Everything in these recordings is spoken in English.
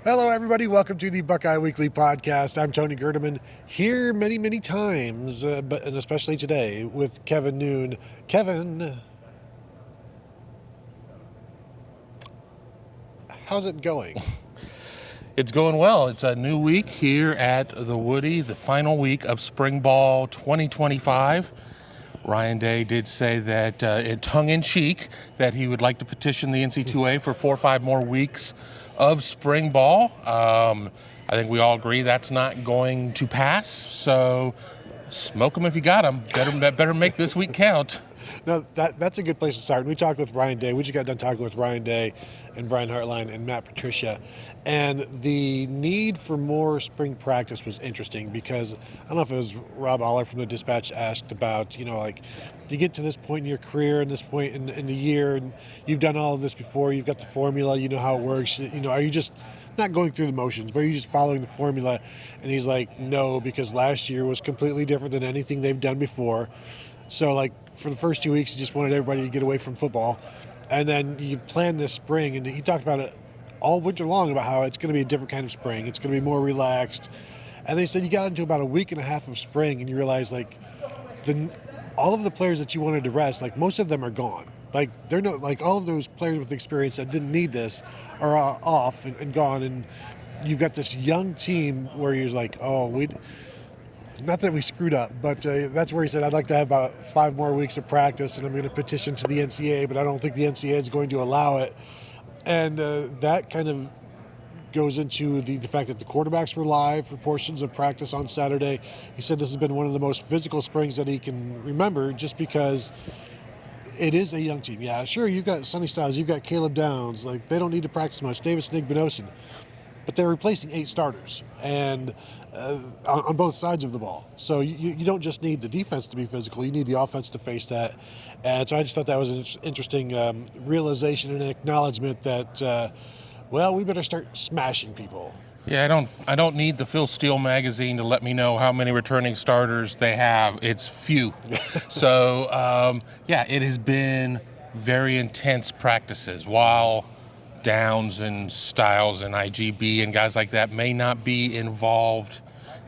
Hello, everybody. Welcome to the Buckeye Weekly Podcast. I'm Tony Gerdeman, here many, many times, and especially today with Kevin Noon. Kevin, how's it going? It's going well. It's a new week here at the Woody, the final week of Spring Ball 2025. Ryan Day did say that, tongue-in-cheek, that he would like to petition the NC2A for 4 or 5 more weeks of spring ball. I think we all agree that's not going to pass. So smoke them if you got them. Better make this week count. No, that's a good place to start. We talked with Ryan Day. We just got done talking with Ryan Day and Brian Hartline and Patricia. And the need for more spring practice was interesting because, I don't know if it was Rob Aller from the Dispatch asked about, you get to this point in your career and this point in the year, and you've done all of this before, you've got the formula, you know how it works. Are you just not going through the motions, but are you just following the formula? And he's like, no, because last year was completely different than anything they've done before. So, for the first 2 weeks, he just wanted everybody to get away from football. And then you plan this spring, and he talked about it all winter long about how it's going to be a different kind of spring. It's going to be more relaxed. And they said you got into about a week and a half of spring, and you realize, all of the players that you wanted to rest, most of them are gone. They're no, all of those players with experience that didn't need this are off and gone. And you've got this young team where you're like, not that we screwed up, but that's where he said, I'd like to have about 5 more weeks of practice, and I'm going to petition to the NCAA, but I don't think the NCAA is going to allow it. And that kind of goes into the fact that the quarterbacks were live for portions of practice on Saturday. He said this has been one of the most physical springs that he can remember just because it is a young team. Yeah, sure, you've got Sonny Styles, you've got Caleb Downs. They don't need to practice much. Davis Nigbenosin. But they're replacing 8 starters and on both sides of the ball. So you don't just need the defense to be physical, you need the offense to face that. And so I just thought that was an interesting realization and acknowledgement that, we better start smashing people. Yeah, I don't need the Phil Steele magazine to let me know how many returning starters they have. It's few. So, it has been very intense practices. While Downs and Styles and IGB and guys like that may not be involved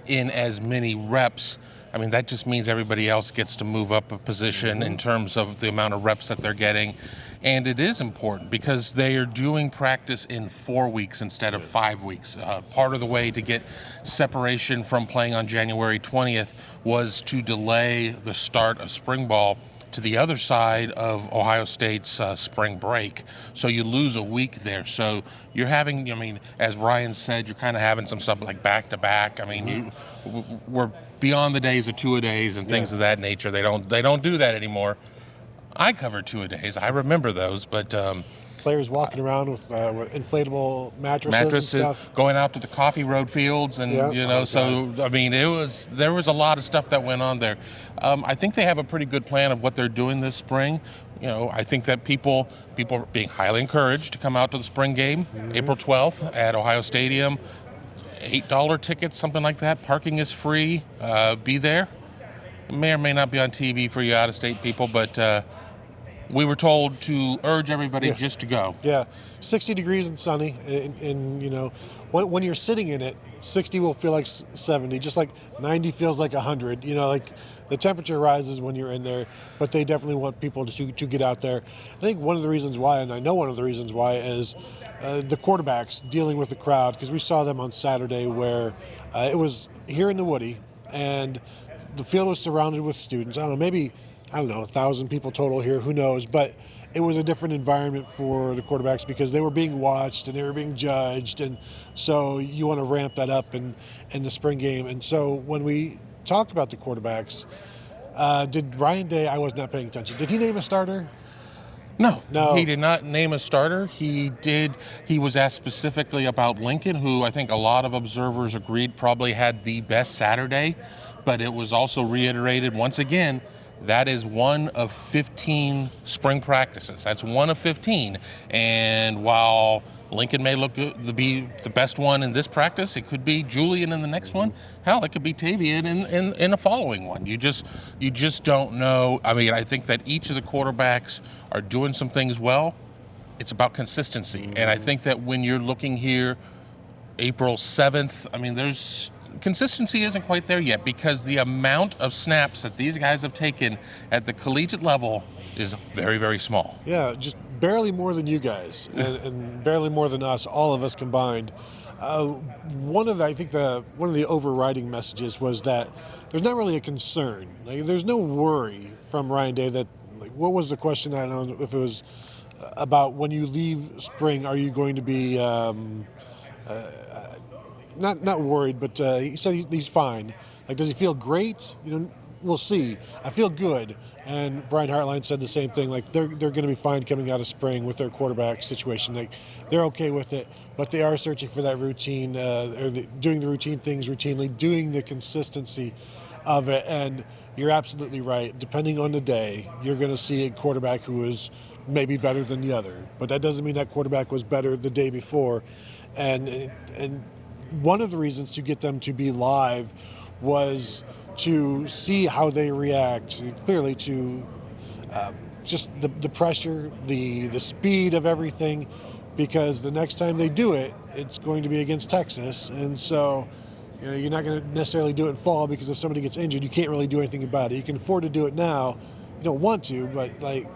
in as many reps, that just means everybody else gets to move up a position in terms of the amount of reps that they're getting. And it is important because they are doing practice in 4 weeks instead of 5 weeks. Part of the way to get separation from playing on January 20th was to delay the start of spring ball to the other side of Ohio State's spring break. So you lose a week there. So you're having, as Ryan said, you're kind of having some stuff like back-to-back. We're beyond the days of two-a-days and things of that nature. They don't do that anymore. I covered two-a-days. I remember those, but players walking around with inflatable mattresses and stuff, going out to the coffee road fields, and there was a lot of stuff that went on there. I think they have a pretty good plan of what they're doing this spring. I think that people are being highly encouraged to come out to the spring game, April 12th at Ohio Stadium. $8 tickets, something like that. Parking is free. Be there. It may or may not be on TV for you out-of-state people, but we were told to urge everybody just to go. Yeah, 60 degrees and sunny, and when you're sitting in it, 60 will feel like 70, just like 90 feels like 100. The temperature rises when you're in there, but they definitely want people to get out there. I think one of the reasons why, and I know one of the reasons why, is the quarterbacks dealing with the crowd, because we saw them on Saturday where it was here in the Woody, and the field was surrounded with students. 1,000 people total here, who knows, but it was a different environment for the quarterbacks because they were being watched and they were being judged, and so you want to ramp that up in the spring game. And so when we talked about the quarterbacks, did Ryan Day, I was not paying attention, did he name a starter? No, he did not name a starter. He was asked specifically about Lincoln, who I think a lot of observers agreed probably had the best Saturday, but it was also reiterated once again, that is one of 15 spring practices. That's one of 15. And while Lincoln may look to be the best one in this practice, it could be Julian in the next one. Hell, it could be Tavian in a following one. You just don't know. I think that each of the quarterbacks are doing some things well. It's about consistency. And I think that when you're looking here April 7th. I mean, there's consistency isn't quite there yet because the amount of snaps that these guys have taken at the collegiate level is very, very small. Yeah, just barely more than you guys, and barely more than us, all of us combined. One of the overriding messages was that there's not really a concern. Like, there's no worry from Ryan Day that, like, what was the question? I don't know if it was about when you leave spring, are you going to be not worried, but he said he's fine. Like, does he feel great? We'll see. I feel good. And Brian Hartline said the same thing. Like, they're going to be fine coming out of spring with their quarterback situation. Like, they're okay with it, but they are searching for that routine, doing the routine things routinely, doing the consistency of it. And you're absolutely right. Depending on the day, you're going to see a quarterback who is maybe better than the other. But that doesn't mean that quarterback was better the day before. And one of the reasons to get them to be live was to see how they react, clearly to just the pressure, the speed of everything, because the next time they do it, it's going to be against Texas. And so you're not going to necessarily do it in fall, because if somebody gets injured, you can't really do anything about it. You can afford to do it now. You don't want to, but like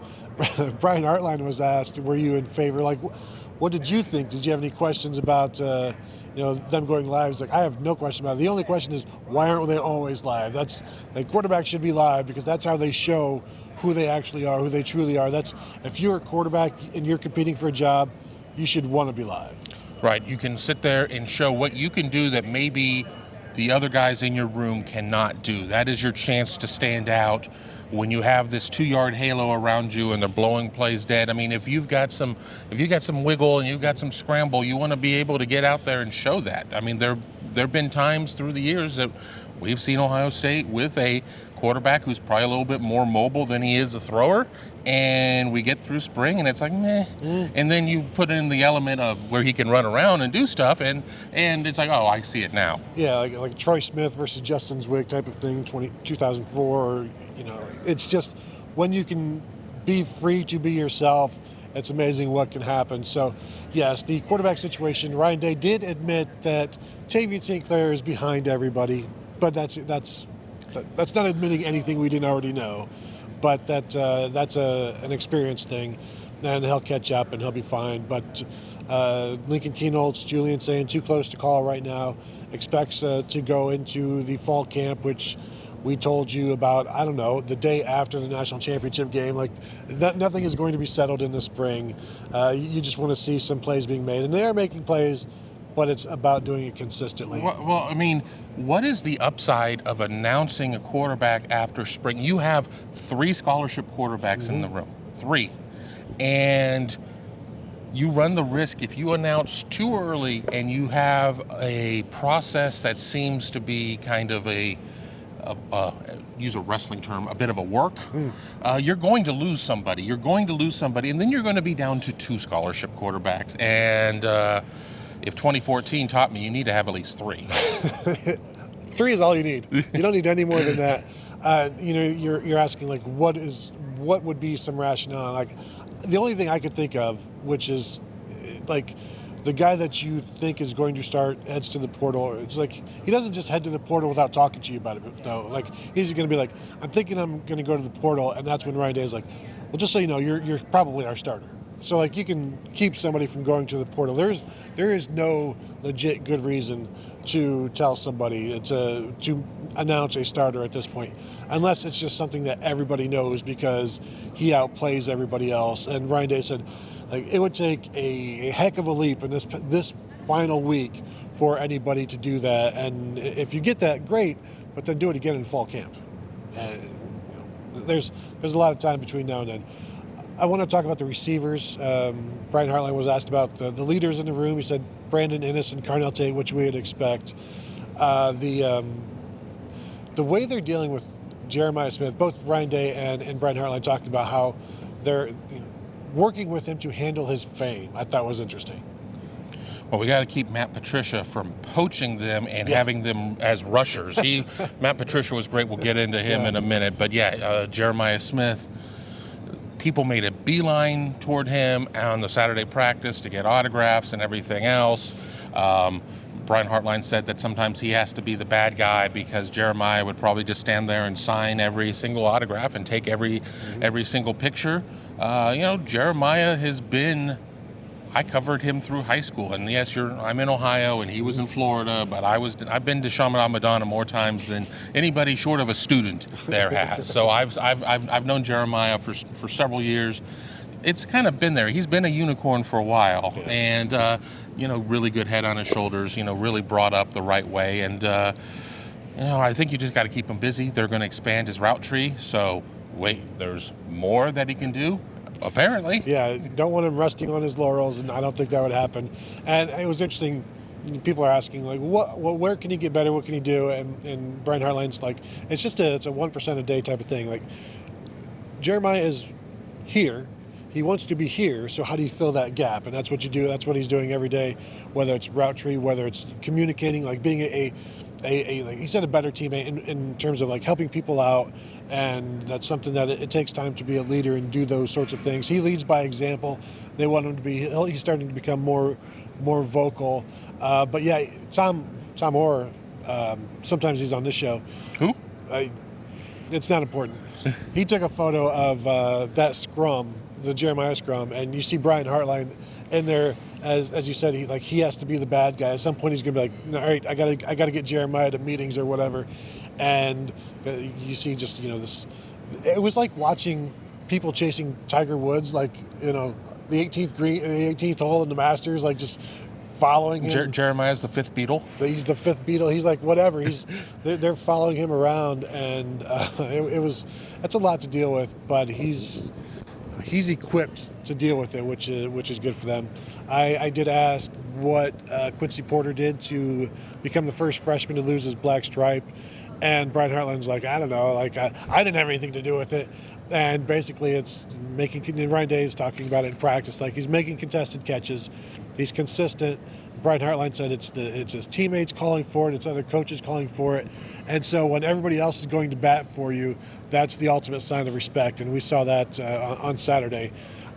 Brian Hartline was asked, were you in favor? Like, what did you think? Did you have any questions about them going live? It's like, I have no question about it. The only question is, why aren't they always live? That's like, quarterbacks should be live because that's how they show who they actually are, who they truly are. That's, if you're a quarterback and you're competing for a job, you should want to be live. Right. You can sit there and show what you can do that maybe the other guys in your room cannot do. That is your chance to stand out when you have this 2-yard halo around you and they're blowing plays dead. I mean, if you've got some wiggle and you've got some scramble, you want to be able to get out there and show that. I mean, there have been times through the years that we've seen Ohio State with a quarterback who's probably a little bit more mobile than he is a thrower, and we get through spring and it's like, meh. And then you put in the element of where he can run around and do stuff, and it's like, oh, I see it now. Yeah, like Troy Smith versus Justin Zwick type of thing, 2004, or, it's just when you can be free to be yourself, it's amazing what can happen. So, yes, the quarterback situation, Ryan Day did admit that Tavian St. Clair is behind everybody, but that's not admitting anything we didn't already know. But that's an experience thing, and he'll catch up and he'll be fine. But Lincoln Kienholz, Julian saying too close to call right now, expects to go into the fall camp, which we told you about, I don't know, the day after the national championship game. Like, nothing is going to be settled in the spring. You just want to see some plays being made, and they are making plays, but it's about doing it consistently. Well, I mean, what is the upside of announcing a quarterback after spring? You have 3 scholarship quarterbacks in the room, 3. And you run the risk, if you announce too early and you have a process that seems to be kind of use a wrestling term, a bit of a work, you're going to lose somebody. And then you're going to be down to 2 scholarship quarterbacks. And if 2014 taught me, you need to have at least 3. 3 is all you need. You don't need any more than that. You're asking, like, what would be some rationale? Like, the only thing I could think of, which is, like, the guy that you think is going to start heads to the portal. It's like, he doesn't just head to the portal without talking to you about it, though. Like, he's going to be like, I'm thinking I'm going to go to the portal, and that's when Ryan Day is like, well, just so you know, you're probably our starter. So, like, you can keep somebody from going to the portal. There is no legit good reason to tell somebody to announce a starter at this point, unless it's just something that everybody knows because he outplays everybody else. And Ryan Day said, like, it would take a heck of a leap in this final week for anybody to do that. And if you get that, great, but then do it again in fall camp. And there's a lot of time between now and then. I want to talk about the receivers. Brian Hartline was asked about the leaders in the room. He said Brandon Inniss and Carnell Tate, which we would expect. The way they're dealing with Jeremiah Smith, both Ryan Day and Brian Hartline talked about how they're working with him to handle his fame. I thought was interesting. Well, we got to keep Matt Patricia from poaching them and having them as rushers. Matt Patricia was great. We'll get into him in a minute. But Jeremiah Smith, people made a beeline toward him on the Saturday practice to get autographs and everything else. Brian Hartline said that sometimes he has to be the bad guy because Jeremiah would probably just stand there and sign every single autograph and take every single picture. Jeremiah has been. I covered him through high school, and yes, I'm in Ohio, and he was in Florida, but I've been to Chaminade Madonna more times than anybody short of a student there has. So I've known Jeremiah for several years. It's kind of been there. He's been a unicorn for a while, and really good head on his shoulders. Really brought up the right way, and I think you just got to keep him busy. They're going to expand his route tree, so there's more that he can do. Apparently. Yeah, don't want him resting on his laurels, and I don't think that would happen. And it was interesting. People are asking, like, where can he get better? What can he do? And Brian Hartline's like, it's a 1% a day type of thing. Like, Jeremiah is here. He wants to be here, so how do you fill that gap? And that's what you do. That's what he's doing every day, whether it's route tree, whether it's communicating, like being like he said, a better teammate in terms of like helping people out. And that's something that it takes time to be a leader and do those sorts of things. He leads by example. They want him to be. He's starting to become more vocal. But yeah, Tom Orr. Sometimes he's on this show. Who? It's not important. He took a photo of that scrum, the Jeremiah scrum, and you see Brian Hartline in there. As you said, he has to be the bad guy. At some point, he's gonna be like, all right, I gotta get Jeremiah to meetings or whatever. And you see just this. It was like watching people chasing Tiger Woods, like the 18th hole in the Masters, like just following him. Jeremiah's the fifth Beatle. He's the fifth Beatle. He's like whatever. They're following him around, and that's a lot to deal with. But he's equipped to deal with it, which is good for them. I did ask what Quincy Porter did to become the first freshman to lose his black stripe, and Brian Hartline's like, I don't know, like I didn't have anything to do with it. And basically it's Ryan Day is talking about it in practice, like he's making contested catches, he's consistent. Brian Hartline said it's his teammates calling for it, it's other coaches calling for it, and so when everybody else is going to bat for you, that's the ultimate sign of respect, and we saw that on Saturday.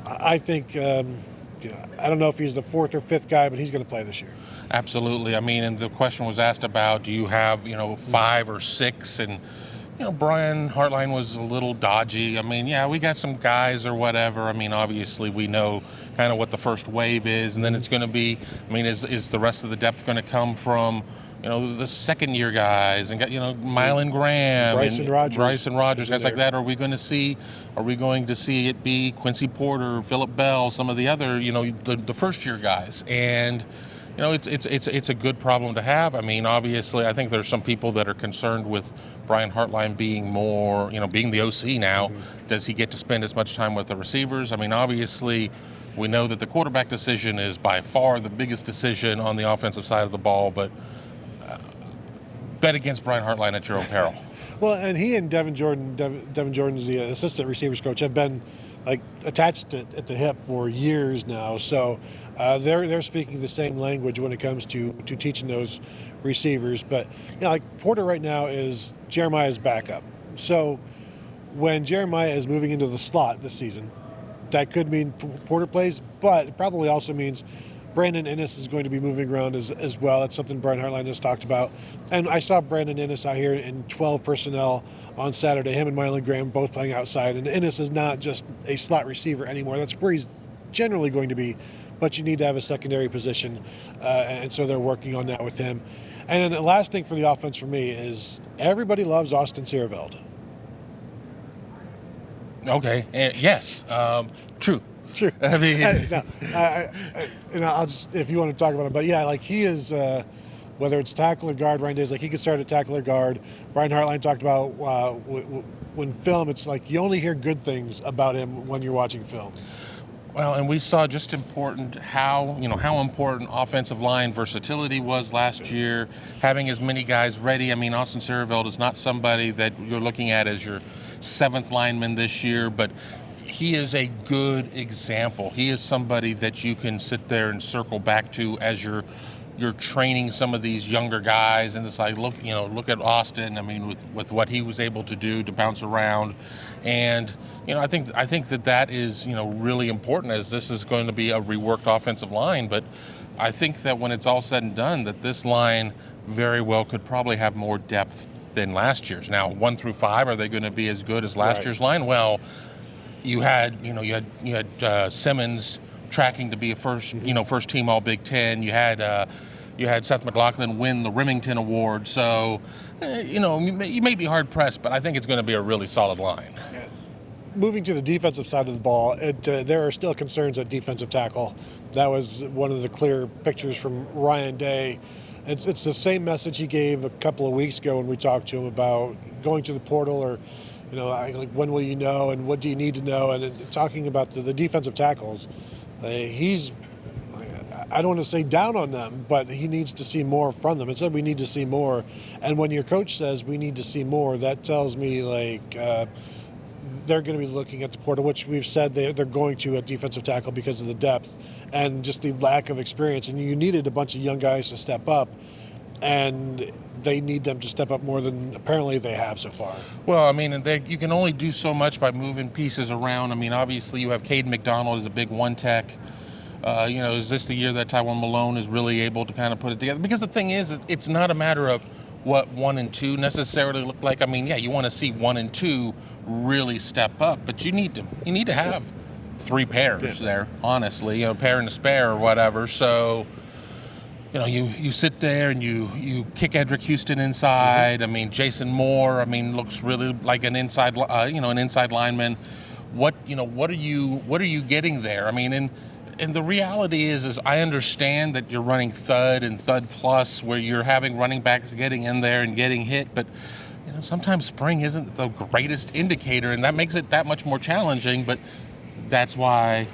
I think I don't know if he's the fourth or fifth guy, but he's going to play this year. Absolutely. I mean, and the question was asked about, do you have 5 or 6, and Brian Hartline was a little dodgy. I mean, yeah, we got some guys or whatever. I mean, obviously we know kind of what the first wave is, and then it's going to be, I mean, is the rest of the depth going to come from, the second year guys and got, Mylan Graham, Bryson Rogers, guys like that. Are we going to see it be Quincy Porter, Phillip Bell, some of the other, the first year guys? And it's a good problem to have. I mean, obviously, I think there's some people that are concerned with Brian Hartline being more, being the OC now. Mm-hmm. Does he get to spend as much time with the receivers? I mean, obviously, we know that the quarterback decision is by far the biggest decision on the offensive side of the ball, but bet against Brian Hartline at your own peril. Well, and he and Devin Jordan's the assistant receivers coach, have been like attached at the hip for years now. So they're speaking the same language when it comes to teaching those receivers. But like Porter right now is Jeremiah's backup. So when Jeremiah is moving into the slot this season, that could mean Porter plays, but it probably also means Brandon Innes is going to be moving around as well. That's something Brian Hartline has talked about. And I saw Brandon Innes out here in 12 personnel on Saturday, him and Mylan Graham both playing outside. And Innes is not just a slot receiver anymore. That's where he's generally going to be, but you need to have a secondary position. And so they're working on that with him. And then the last thing for the offense for me is everybody loves Austin Seerveld. Okay, yes, true. True. I mean, I'll just, if you want to talk about him, but yeah, like he is, whether it's tackle or guard, Ryan Day's like he could start at tackle or guard. Brian Hartline talked about when film, it's like you only hear good things about him when you're watching film. Well, and we saw just how important offensive line versatility was last year, having as many guys ready. I mean, Austin Seerveld is not somebody that you're looking at as your seventh lineman this year, but he is a good example. He is somebody that you can sit there and circle back to as you're training some of these younger guys, and it's like look at Austin. I mean, with what he was able to do to bounce around, and I think that is really important, as this is going to be a reworked offensive line. But I think that when it's all said and done, that this line very well could probably have more depth than last year's. Now, 1 through 5, are they going to be as good as last year's line? Well, you had Simmons tracking to be a first team All Big Ten. You had Seth McLaughlin win the Remington Award. So, you may be hard pressed, but I think it's going to be a really solid line. Moving to the defensive side of the ball, there are still concerns at defensive tackle. That was one of the clear pictures from Ryan Day. It's the same message he gave a couple of weeks ago when we talked to him about going to the portal, or like, when will you know and what do you need to know, and talking about the defensive tackles. He's, I don't want to say down on them, but he needs to see more from them. Instead, we need to see more. And when your coach says we need to see more, that tells me they're going to be looking at the portal, which we've said they're going to at defensive tackle because of the depth and just the lack of experience. And you needed a bunch of young guys to step up, and they need them to step up more than apparently they have so far. Well, I mean, you can only do so much by moving pieces around. I mean, obviously you have Caden McDonald as a big one tech. Is this the year that Tywone Malone is really able to kind of put it together? Because the thing is, it's not a matter of what 1 and 2 necessarily look like. I mean, yeah, you want to see 1 and 2 really step up, but you need to have 3 pairs there, honestly, a pair and a spare or whatever. So, you sit there and you kick Edric Houston inside. I mean, Jason Moore, looks really like an inside, an inside lineman. What are you getting there? I mean, and the reality is I understand that you're running thud and thud plus, where you're having running backs getting in there and getting hit, but sometimes spring isn't the greatest indicator, and that makes it that much more challenging. But that's why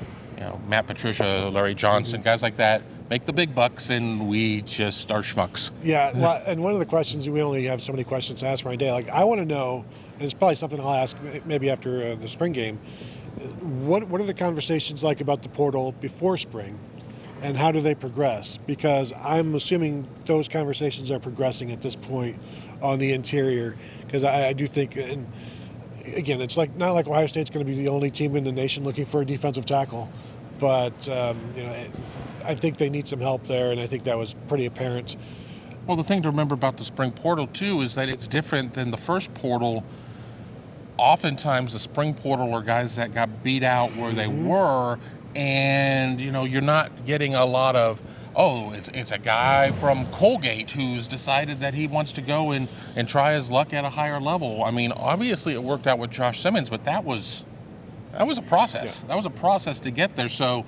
Matt Patricia, Larry Johnson, guys like that make the big bucks, and we just are schmucks. Yeah, well, and one of the questions, we only have so many questions to ask Ryan Day. Like, I want to know, and it's probably something I'll ask maybe after the spring game, what are the conversations like about the portal before spring, and how do they progress? Because I'm assuming those conversations are progressing at this point on the interior, because I do think, and again, it's not like Ohio State's going to be the only team in the nation looking for a defensive tackle, but I think they need some help there, and I think that was pretty apparent. Well, the thing to remember about the spring portal too is that it's different than the first portal. Oftentimes the spring portal are guys that got beat out where they were, and you're not getting a lot of, it's a guy from Colgate who's decided that he wants to go and try his luck at a higher level. I mean, obviously it worked out with Josh Simmons, but that was a process. Yeah. That was a process to get there. So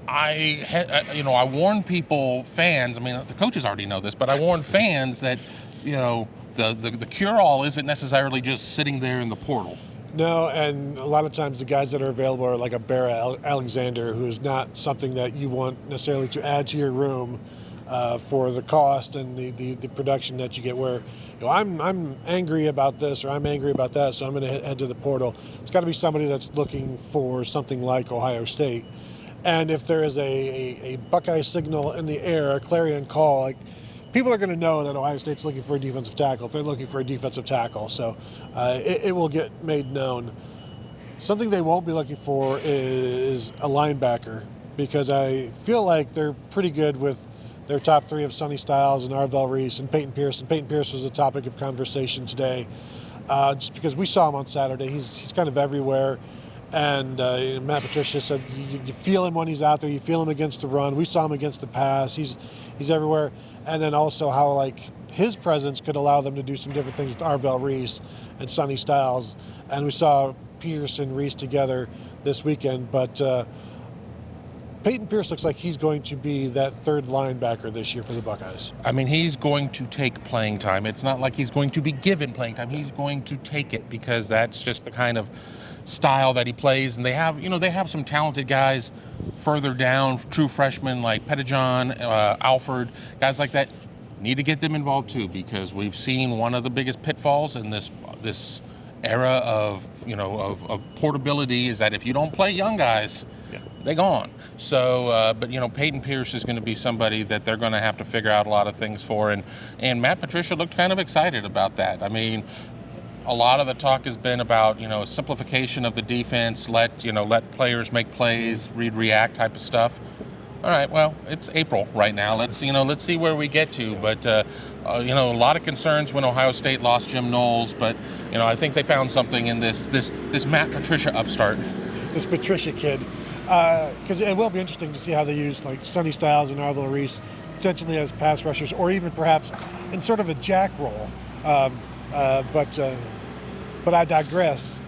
I warn people, fans, the coaches already know this, but I warn fans that, the cure-all isn't necessarily just sitting there in the portal. No, and a lot of times the guys that are available are like a Bear Alexander, who is not something that you want necessarily to add to your room for the cost and the production that you get, where I'm angry about this or I'm angry about that, so I'm going to head to the portal. It's got to be somebody that's looking for something like Ohio State. And if there is a Buckeye signal in the air, a clarion call, like, people are going to know that Ohio State's looking for a defensive tackle if they're looking for a defensive tackle. So it will get made known. Something they won't be looking for is a linebacker, because I feel like they're pretty good with their top 3 of Sonny Styles and Arvell Reese and Peyton Pierce. And Peyton Pierce was a topic of conversation today, just because we saw him on Saturday. He's kind of everywhere. And Matt Patricia said you feel him when he's out there. You feel him against the run. We saw him against the pass. He's everywhere. And then also how his presence could allow them to do some different things with Arvell Reese and Sonny Styles. And we saw Pierce and Reese together this weekend. But Peyton Pierce looks like he's going to be that third linebacker this year for the Buckeyes. He's going to take playing time. It's not like he's going to be given playing time. He's going to take it, because that's just the kind of style that he plays. And they have some talented guys further down, true freshmen like Pettijohn, Alford, guys like that. Need to get them involved too, because we've seen one of the biggest pitfalls in this era of portability is that if you don't play young guys, they're gone. So, but Peyton Pierce is going to be somebody that they're going to have to figure out a lot of things for, and Matt Patricia looked kind of excited about that. A lot of the talk has been about simplification of the defense, let players make plays, read, react type of stuff. All right. Well, it's April right now. Let's see where we get to. But a lot of concerns when Ohio State lost Jim Knowles. But I think they found something in this Matt Patricia upstart. This Patricia kid, because it will be interesting to see how they use like Sonny Styles and Arvil Reese potentially as pass rushers, or even perhaps in sort of a jack role. But I digress.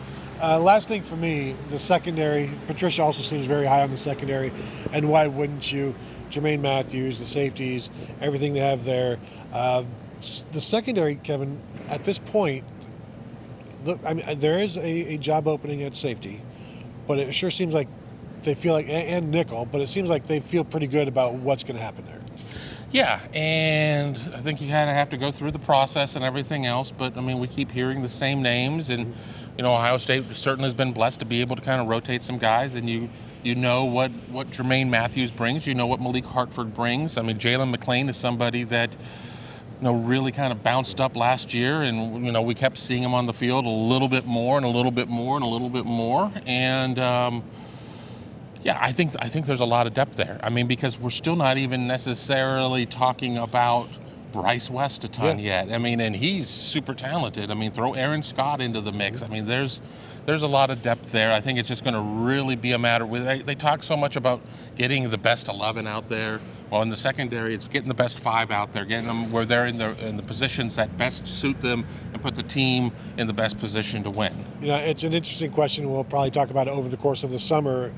Last thing for me, the secondary. Patricia also seems very high on the secondary, and why wouldn't you? Jermaine Matthews, the safeties, everything they have there. The secondary, Kevin, at this point, look, I mean, there is a job opening at safety, but it sure seems like they feel like, and nickel, but it seems like they feel pretty good about what's going to happen there. Yeah, and I think you kind of have to go through the process and everything else, but I mean, we keep hearing the same names, and Ohio State certainly has been blessed to be able to kind of rotate some guys, and you know what Jermaine Matthews brings, you know what Malik Hartford brings. I mean, Jalen McClain is somebody that really kind of bounced up last year, and we kept seeing him on the field a little bit more and a little bit more and a little bit more, and I think there's a lot of depth there. I mean, because we're still not even necessarily talking about Bryce West a ton yet. I mean, and he's super talented. I mean, throw Aaron Scott into the mix. I mean, there's a lot of depth there. I think it's just going to really be a matter with. They talk so much about getting the best 11 out there. Well, in the secondary, it's getting the best 5 out there, getting them where they're in the positions that best suit them and put the team in the best position to win. It's an interesting question. We'll probably talk about it over the course of the summer.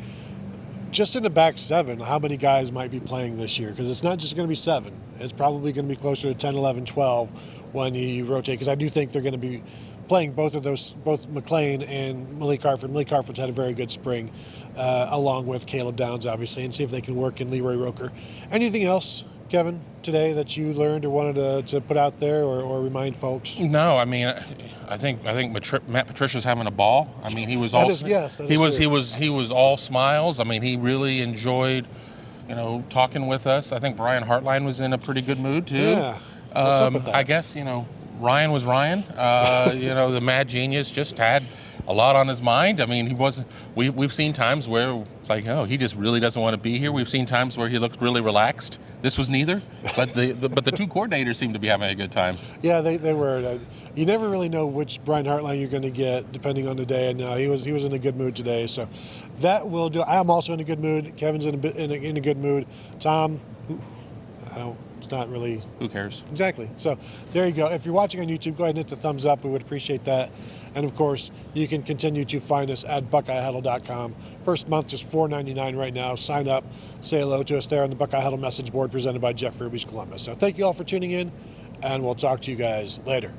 Just in the back 7, how many guys might be playing this year? Because it's not just going to be 7. It's probably going to be closer to 10, 11, 12 when you rotate. Because I do think they're going to be playing both of those, both McClain and Malik Hartford. Malik Hartford's had a very good spring, along with Caleb Downs, obviously, and see if they can work in Leroy Roker. Anything else, Kevin, today that you learned or wanted to put out there or remind folks? No, I mean, I think Matt Patricia's having a ball. I mean, he was he was all smiles. I mean, he really enjoyed, talking with us. I think Brian Hartline was in a pretty good mood too. Yeah. What's up with that? I guess Ryan was Ryan. The mad genius just had a lot on his mind. I mean, he wasn't. We've seen times where it's like, oh, he just really doesn't want to be here. We've seen times where he looked really relaxed. This was neither, but the two coordinators seemed to be having a good time. Yeah, they were. You never really know which Brian Hartline you're going to get depending on the day, and he was in a good mood today. So that will do. I'm also in a good mood. Kevin's in a good mood. Tom, it's not really. Who cares? Exactly. So there you go. If you're watching on YouTube, go ahead and hit the thumbs up. We would appreciate that. And of course, you can continue to find us at BuckeyeHuddle.com. First month just $4.99 right now. Sign up. Say hello to us there on the Buckeye Huddle message board presented by Jeff Ruby's Columbus. So thank you all for tuning in, and we'll talk to you guys later.